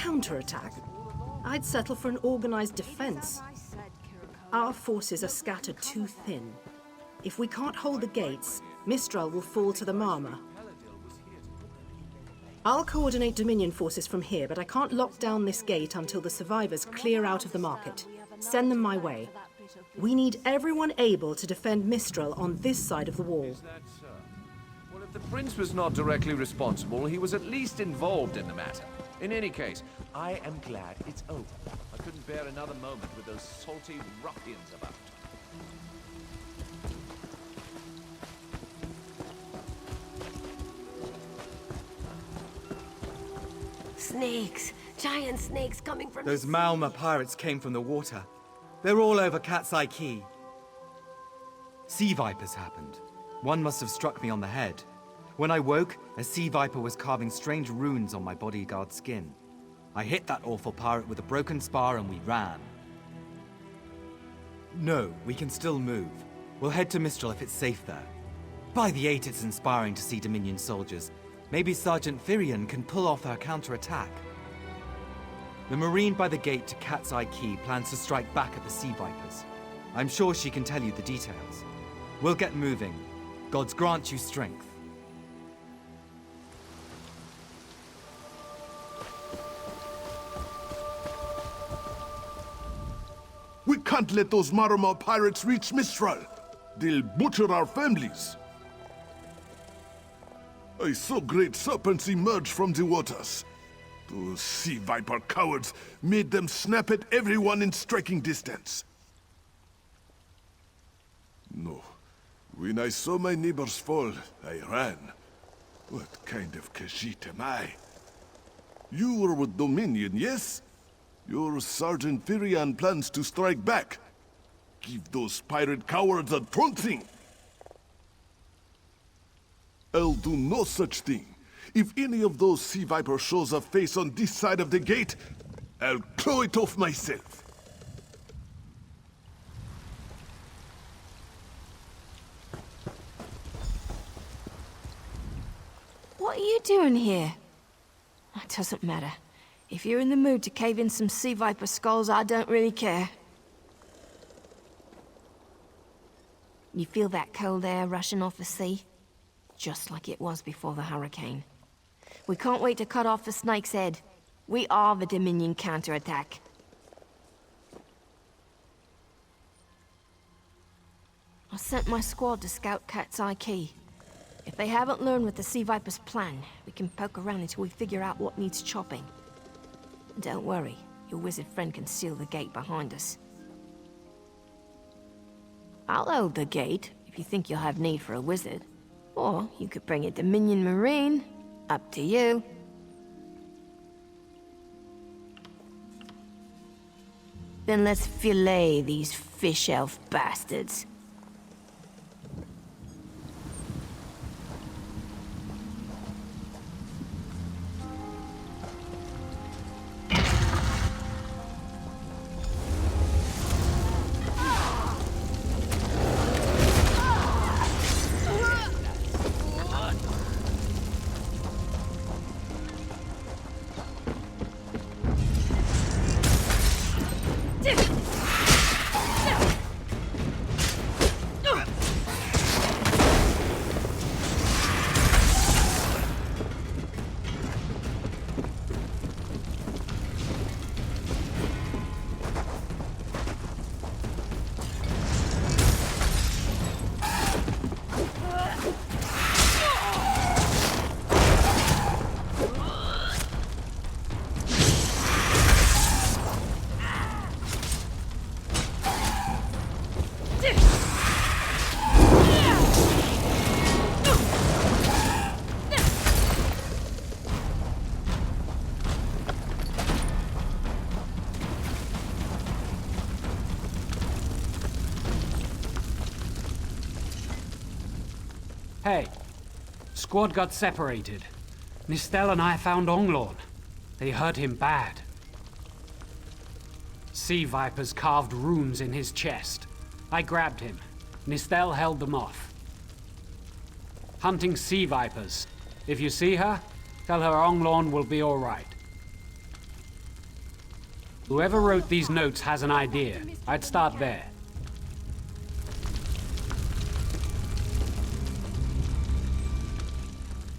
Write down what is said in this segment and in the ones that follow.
counterattack? I'd settle for an organized defense. Our forces are scattered too thin. If we can't hold the gates, Mistral will fall to the Marma. I'll coordinate Dominion forces from here, but I can't lock down this gate until the survivors clear out of the market. Send them my way. We need everyone able to defend Mistral on this side of the wall. Is that so? Well, if the prince was not directly responsible, he was at least involved in the matter. In any case, I am glad it's over. I couldn't bear another moment with those salty ruffians about. Snakes! Giant snakes coming from... Those Malma pirates came from the water. They're all over Katsai Key. Sea vipers happened. One must have struck me on the head. When I woke, a sea viper was carving strange runes on my bodyguard's skin. I hit that awful pirate with a broken spar and we ran. No, we can still move. We'll head to Mistral if it's safe there. By the 8, it's inspiring to see Dominion soldiers. Maybe Sergeant Firion can pull off her counterattack. The Marine by the gate to Katsai Key plans to strike back at the Sea Vipers. I'm sure she can tell you the details. We'll get moving. Gods grant you strength. We can't let those Marama pirates reach Mistral. They'll butcher our families. I saw great serpents emerge from the waters. Those sea viper cowards made them snap at everyone in striking distance. No. When I saw my neighbors fall, I ran. What kind of Khajiit am I? You were with Dominion, yes? Your Sergeant Firion plans to strike back. Give those pirate cowards a trouncing. I'll do no such thing. If any of those sea vipers shows a face on this side of the gate, I'll claw it off myself. What are you doing here? It doesn't matter. If you're in the mood to cave in some sea viper skulls, I don't really care. You feel that cold air rushing off the sea? Just like it was before the hurricane. We can't wait to cut off the snake's head. We are the Dominion counterattack. I sent my squad to scout Katsai Key. If they haven't learned what the Sea Viper's plan, we can poke around until we figure out what needs chopping. Don't worry, your wizard friend can seal the gate behind us. I'll hold the gate, if you think you'll have need for a wizard. Or you could bring a Dominion Marine. Up to you. Then let's fillet these fish elf bastards. Hey, squad got separated. Nistel and I found Onglorn. They hurt him bad. Sea vipers carved runes in his chest. I grabbed him. Nistel held them off. Hunting sea vipers. If you see her, tell her Onglorn will be all right. Whoever wrote these notes has an idea. I'd start there.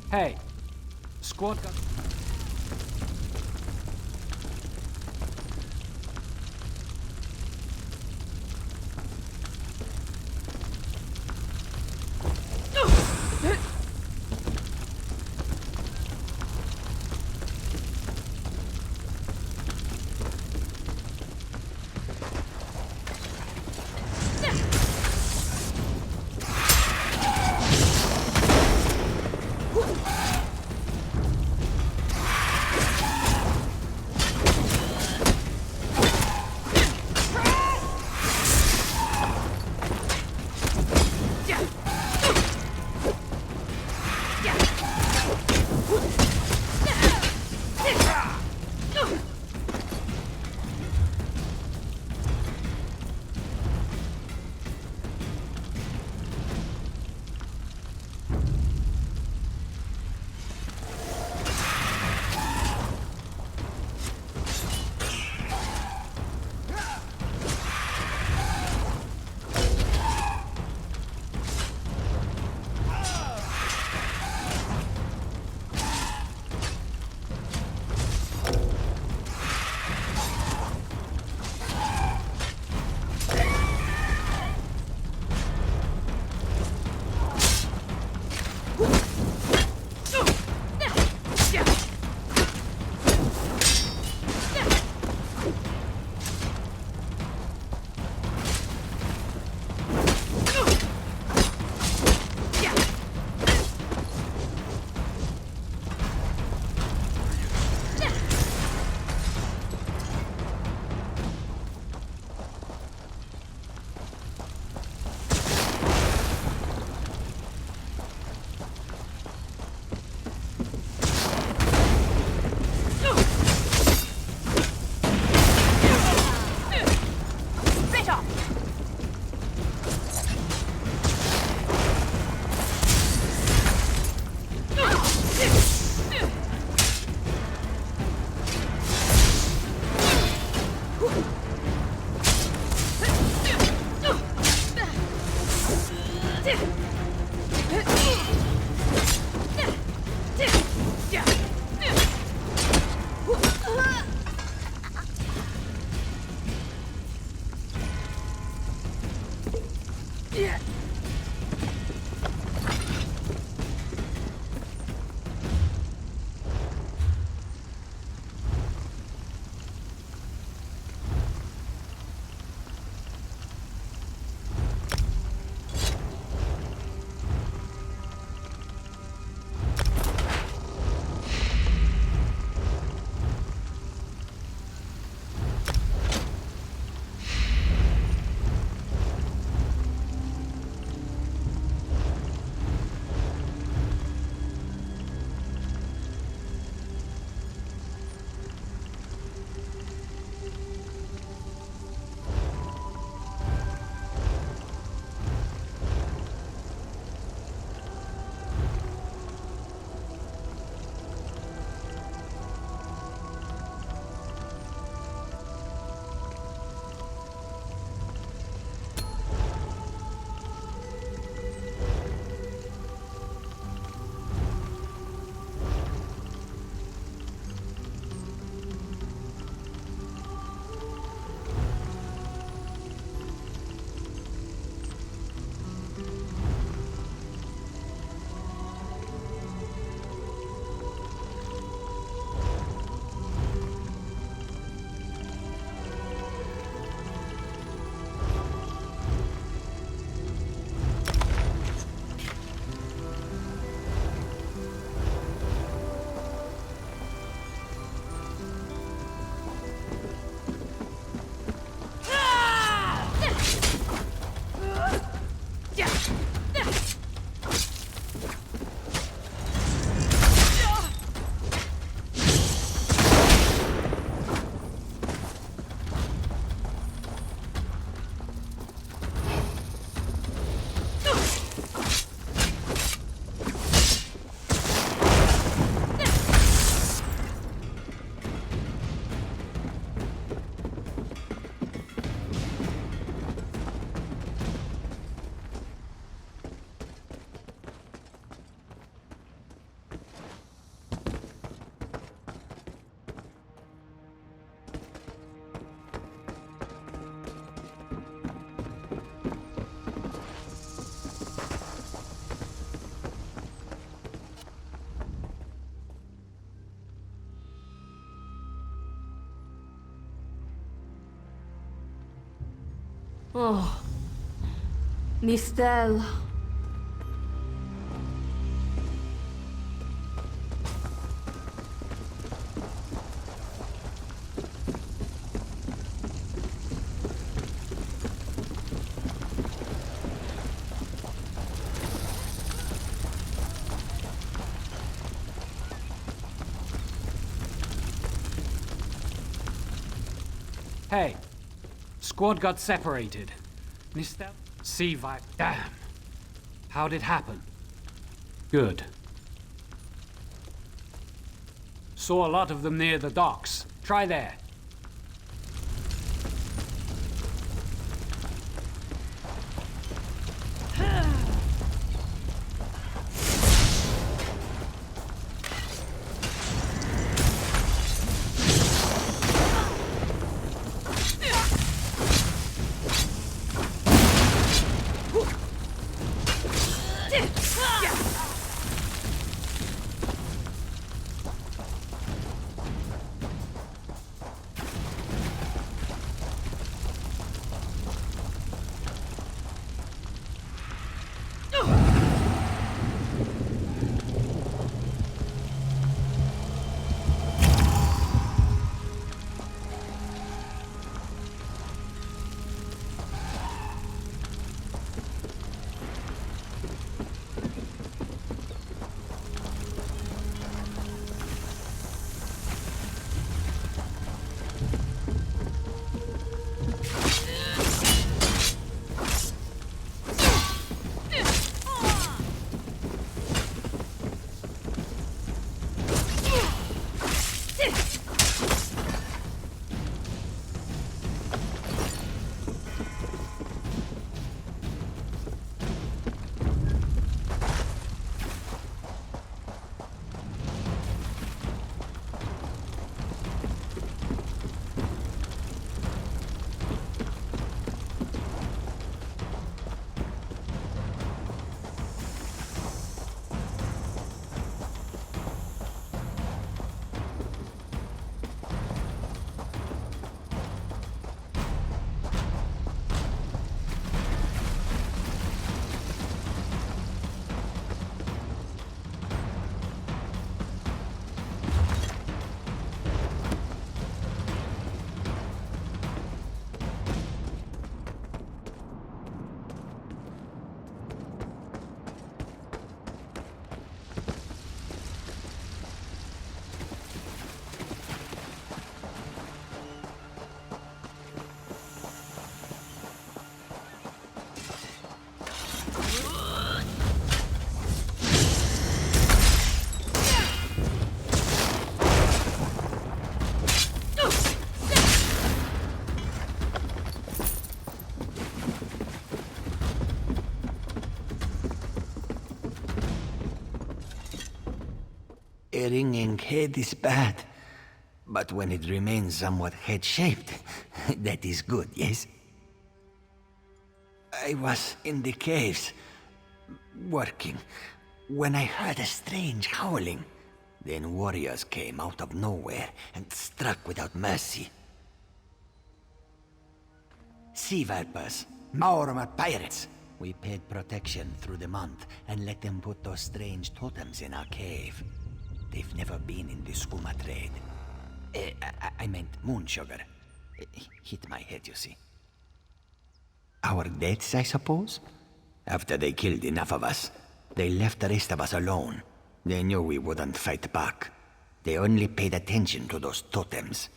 Hey, squad got... Oh. Nistel. Hey, squad got separated. Nistel? Seige. Damn. How'd it happen? Good. Saw a lot of them near the docks. Try there. A ringing head is bad, but when it remains somewhat head-shaped, that is good, yes? I was in the caves, working, when I heard a strange howling. Then warriors came out of nowhere and struck without mercy. Sea vipers, Maormer pirates. We paid protection through the month and let them put those strange totems in our cave. They've never been in the skooma trade. I meant moon sugar. Hit my head, you see. Our deaths, I suppose? After they killed enough of us, they left the rest of us alone. They knew we wouldn't fight back. They only paid attention to those totems.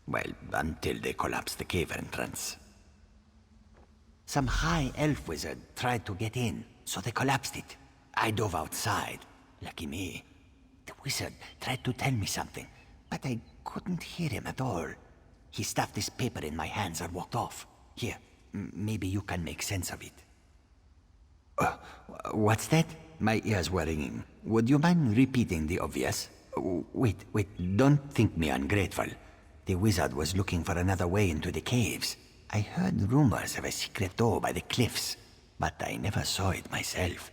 Well, until they collapsed the cave entrance. Some high elf wizard tried to get in, so they collapsed it. I dove outside. Lucky me. The wizard tried to tell me something, but I couldn't hear him at all. He stuffed this paper in my hands and walked off. Here, maybe you can make sense of it. What's that? My ears were ringing. Would you mind repeating the obvious? Wait, don't think me ungrateful. The wizard was looking for another way into the caves. I heard rumors of a secret door by the cliffs, but I never saw it myself.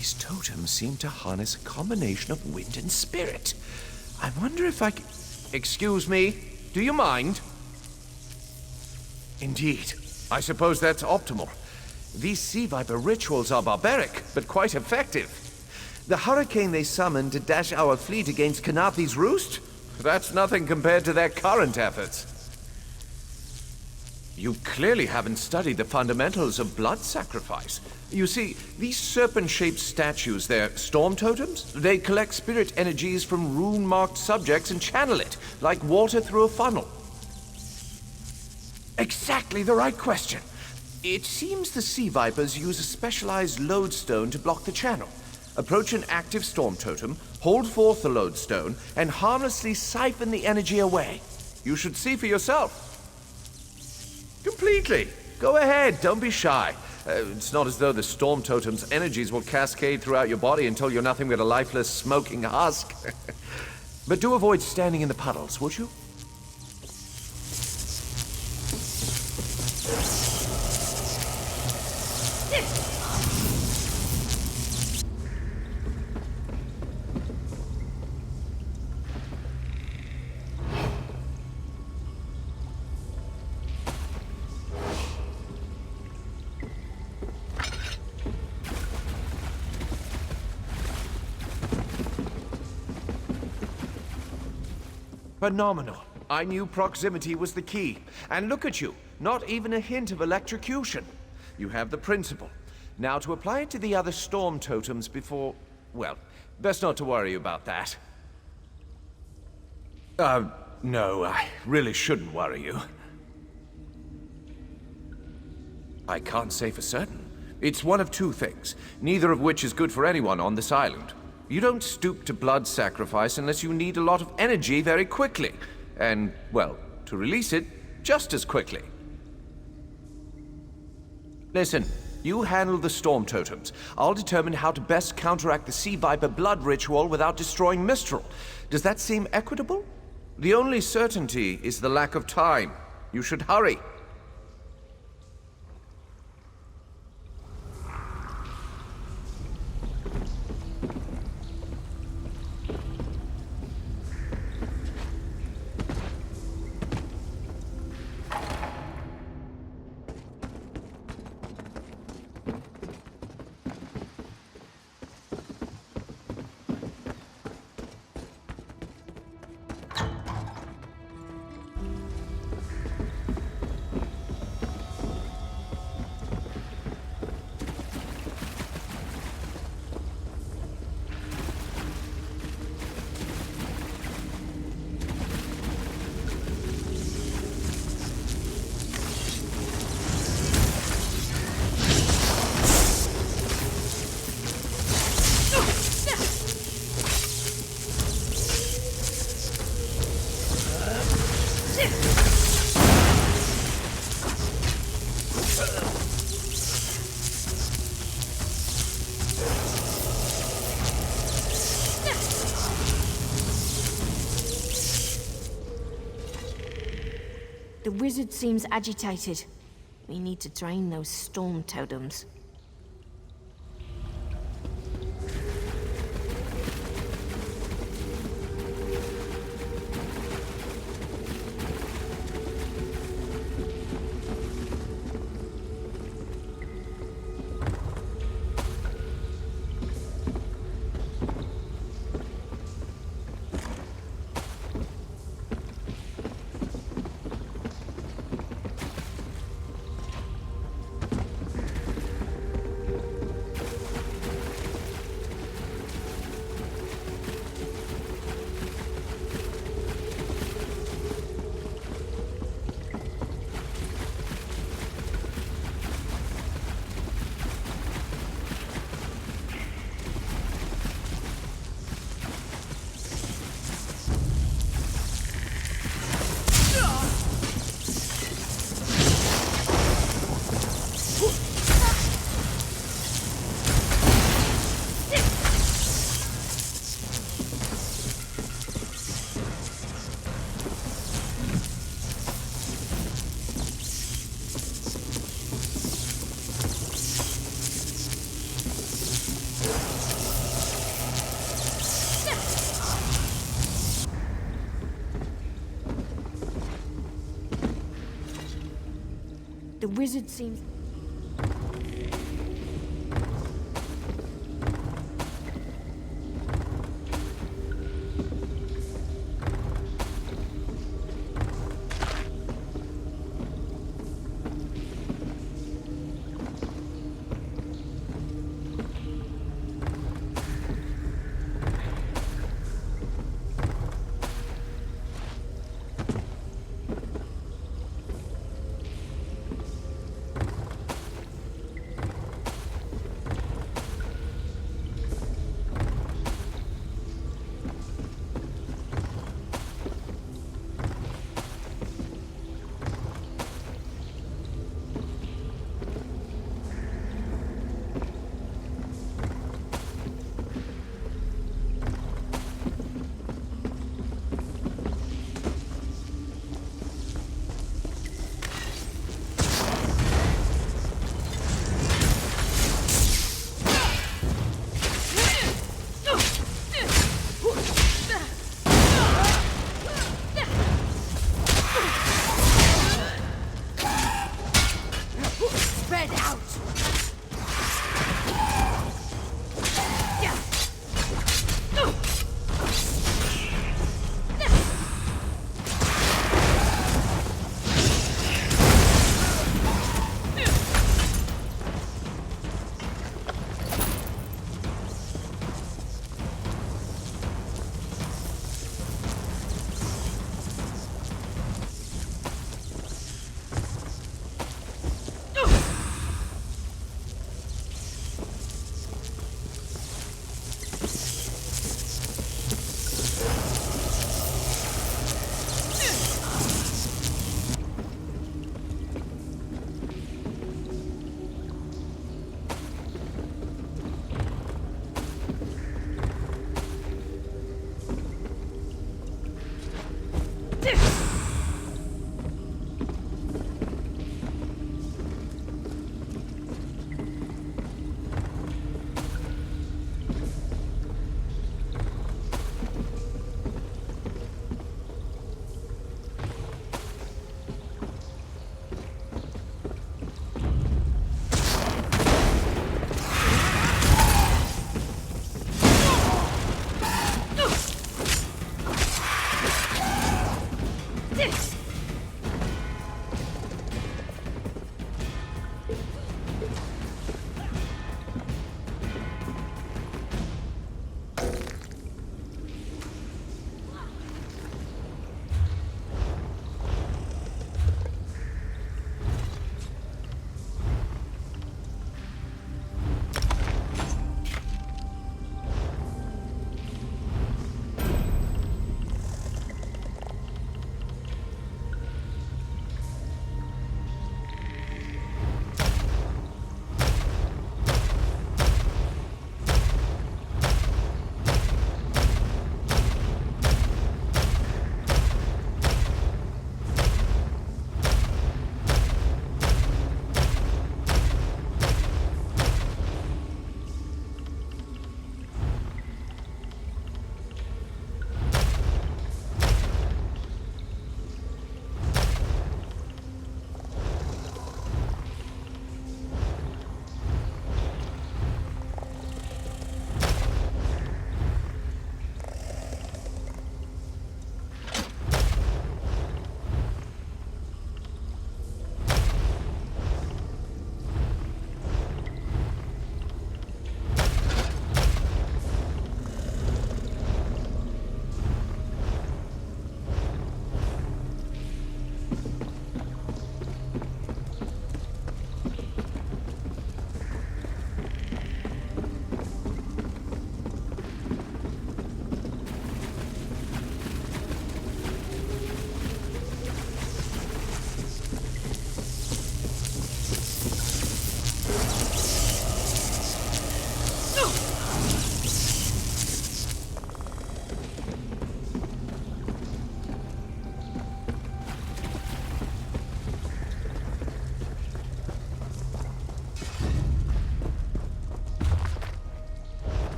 These totems seem to harness a combination of wind and spirit. I wonder if I can... Excuse me, do you mind? Indeed. I suppose that's optimal. These sea viper rituals are barbaric, but quite effective. The hurricane they summoned to dash our fleet against Kanafi's roost? That's nothing compared to their current efforts. You clearly haven't studied the fundamentals of blood sacrifice. You see, these serpent-shaped statues, they're storm totems. They collect spirit energies from rune-marked subjects and channel it, like water through a funnel. Exactly the right question. It seems the sea vipers use a specialized lodestone to block the channel. Approach an active storm totem, hold forth the lodestone, and harmlessly siphon the energy away. You should see for yourself. Completely. Go ahead, don't be shy. It's not as though the storm totem's energies will cascade throughout your body until you're nothing but a lifeless, smoking husk. But do avoid standing in the puddles, would you? Phenomenal. I knew proximity was the key. And look at you, not even a hint of electrocution. You have the principle. Now to apply it to the other storm totems before... well, best not to worry about that. No, I really shouldn't worry you. I can't say for certain. It's one of two things, neither of which is good for anyone on this island. You don't stoop to blood sacrifice unless you need a lot of energy very quickly. And, well, to release it, just as quickly. Listen, you handle the storm totems. I'll determine how to best counteract the sea viper blood ritual without destroying Mistral. Does that seem equitable? The only certainty is the lack of time. You should hurry. The wizard seems agitated. We need to drain those storm totems. wizard seems...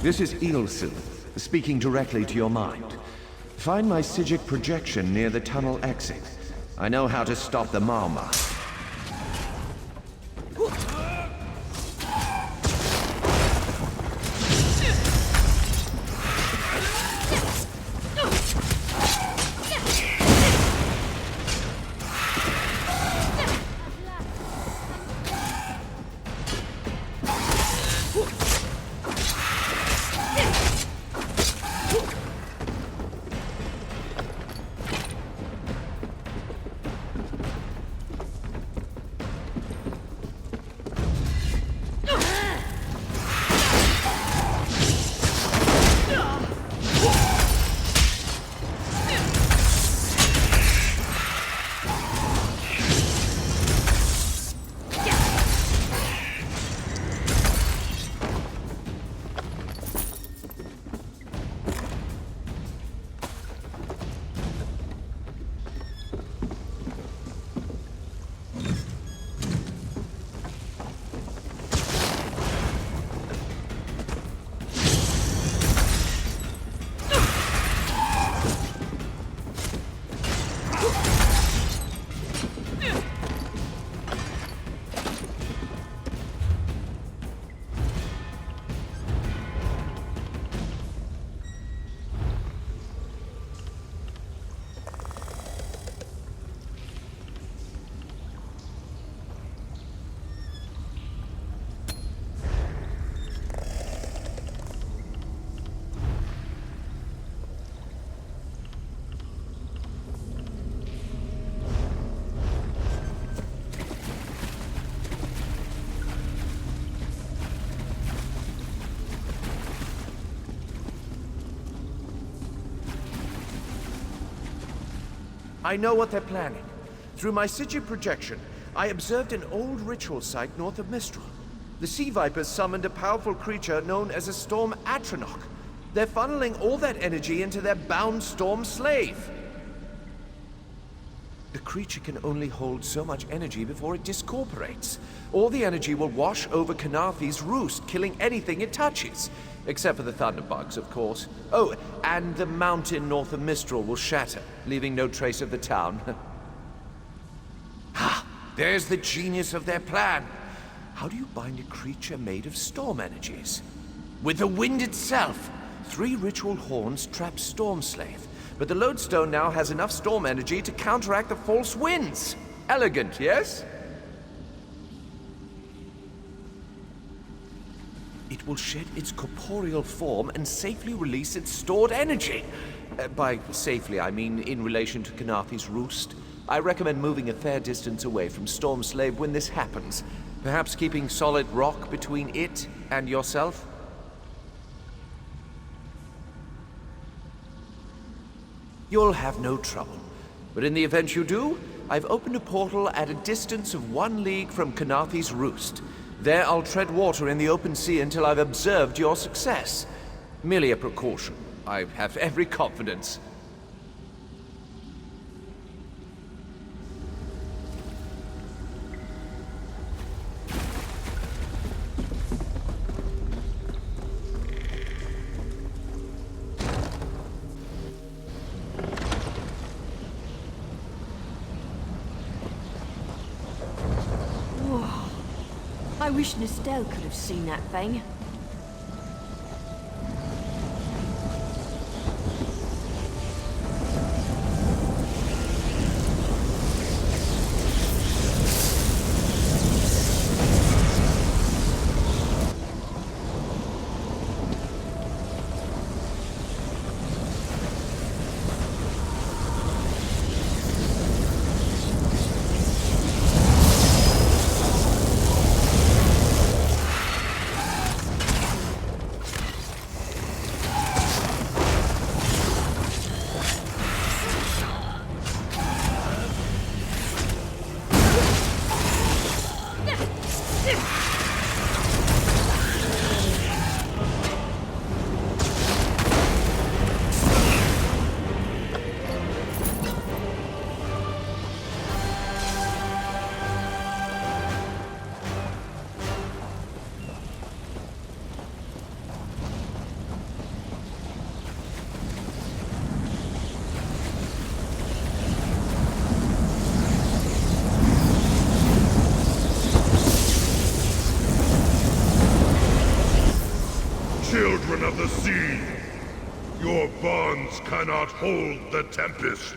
This is Ilsil, speaking directly to your mind. Find my Seige projection near the tunnel exit. I know how to stop the Marma. I know what they're planning. Through my Seige projection, I observed an old ritual site north of Mistral. The Sea Vipers summoned a powerful creature known as a Storm Atronach. They're funneling all that energy into their bound Storm Slave. The creature can only hold so much energy before it discorporates. All the energy will wash over Canarthi's roost, killing anything it touches. Except for the thunderbugs, of course. Oh, and the mountain north of Mistral will shatter, leaving no trace of the town. Ha! There's the genius of their plan. How do you bind a creature made of storm energies? With the wind itself! 3 ritual horns trap Storm Slave, but the lodestone now has enough storm energy to counteract the false winds. Elegant, yes? It will shed its corporeal form and safely release its stored energy. By safely, I mean in relation to Canarthi's roost. I recommend moving a fair distance away from Storm Slave when this happens. Perhaps keeping solid rock between it and yourself? You'll have no trouble. But in the event you do, I've opened a portal at a distance of 1 league from Canarthi's roost. There I'll tread water in the open sea until I've observed your success. Merely a precaution. I have every confidence. I wish Nistel could have seen that thing. see! Your bonds cannot hold the Tempest.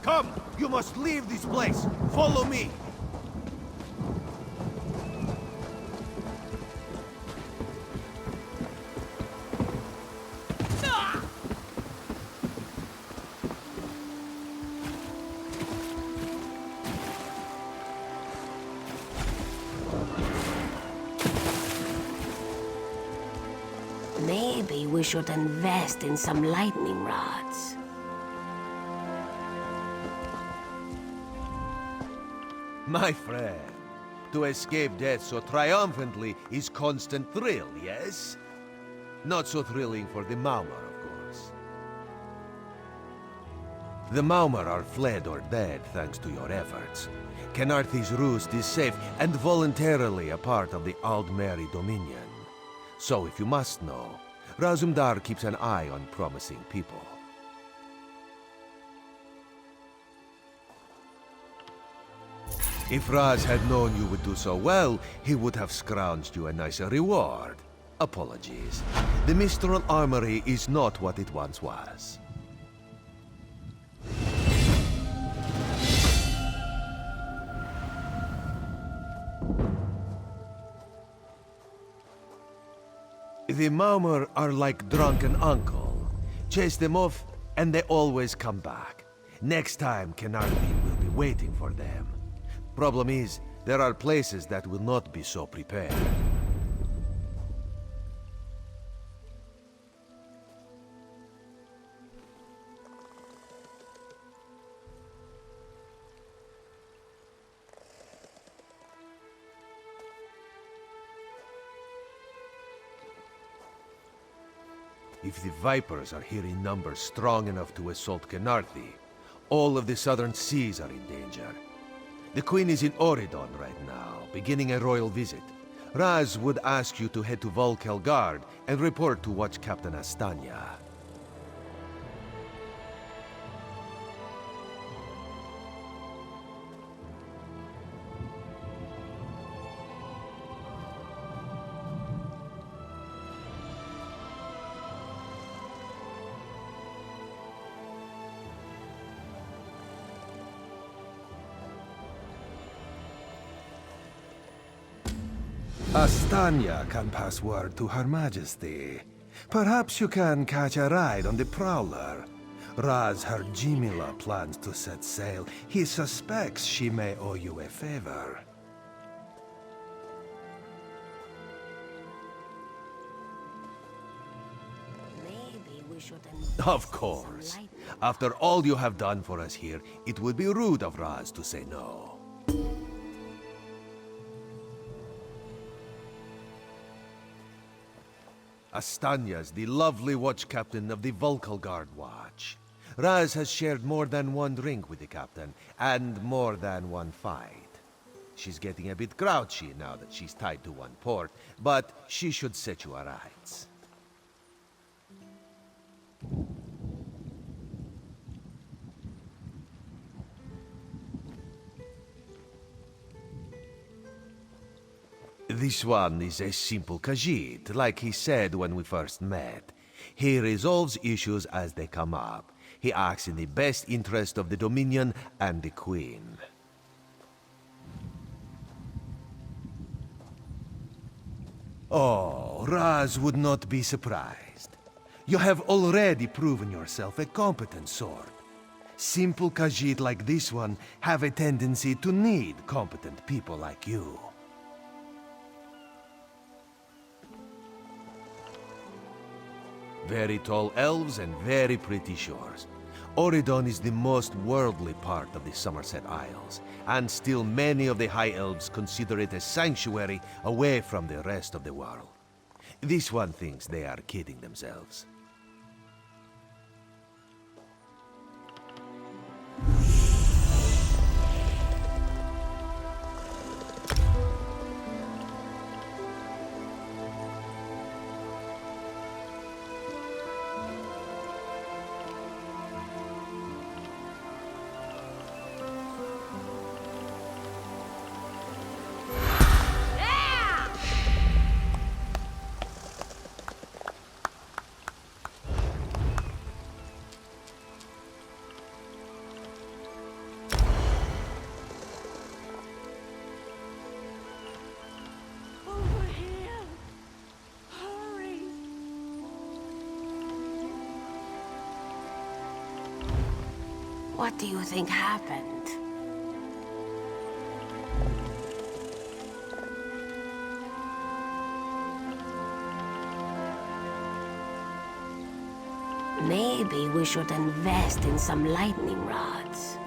Come! You must leave this place! Follow me! Maybe we should invest in some lightning rods. My friend, to escape death so triumphantly is constant thrill, yes? Not so thrilling for the Maumar, of course. The Maumar are fled or dead thanks to your efforts. Kenarthi's roost is safe and voluntarily a part of the Aldmeri Dominion. So if you must know, Razumdar keeps an eye on promising people. If Raz had known you would do so well, he would have scrounged you a nicer reward. Apologies. The Mistral Armory is not what it once was. The Maumar are like drunken uncle. Chase them off, and they always come back. Next time, Kenarthi will be waiting for them. Problem is, there are places that will not be so prepared. If the Vipers are here in numbers strong enough to assault Kenarthi, all of the southern seas are in danger. The Queen is in Oridon right now, beginning a royal visit. Raz would ask you to head to Volkelgard and report to Watch Captain Astanya. Astanya can pass word to Her Majesty. Perhaps you can catch a ride on the Prowler. Raz Her Jimila plans to set sail. He suspects she may owe you a favor. Maybe we should invest Of in course. some lightning After all you have done for us here, it would be rude of Raz to say no. Astanya's the lovely watch captain of the Volkelgard Watch. Raz has shared more than one drink with the captain, and more than one fight. She's getting a bit grouchy now that she's tied to one port, but she should set you aright. This one is a simple Khajiit, like he said when we first met. He resolves issues as they come up. He acts in the best interest of the Dominion and the Queen. Oh, Raz would not be surprised. You have already proven yourself a competent sword. Simple Khajiit like this one have a tendency to need competent people like you. Very tall elves and very pretty shores. Oridon is the most worldly part of the Somerset Isles, and still many of the High Elves consider it a sanctuary away from the rest of the world. This one thinks they are kidding themselves. What do you think happened? Maybe we should invest in some lightning rods.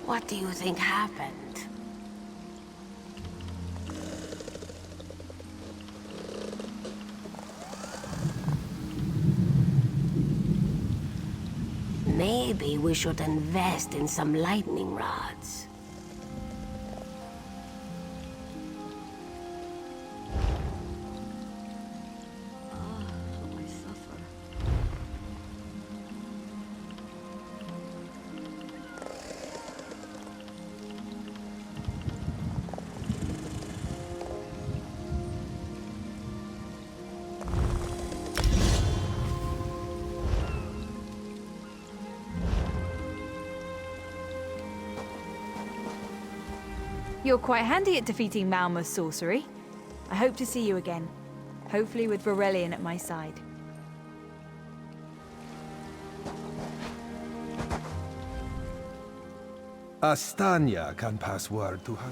What do you think happened? Maybe we should invest in some lightning rods. You're quite handy at defeating Malma's sorcery. I hope to see you again. Hopefully with Varelian at my side. Astanya can pass word to her.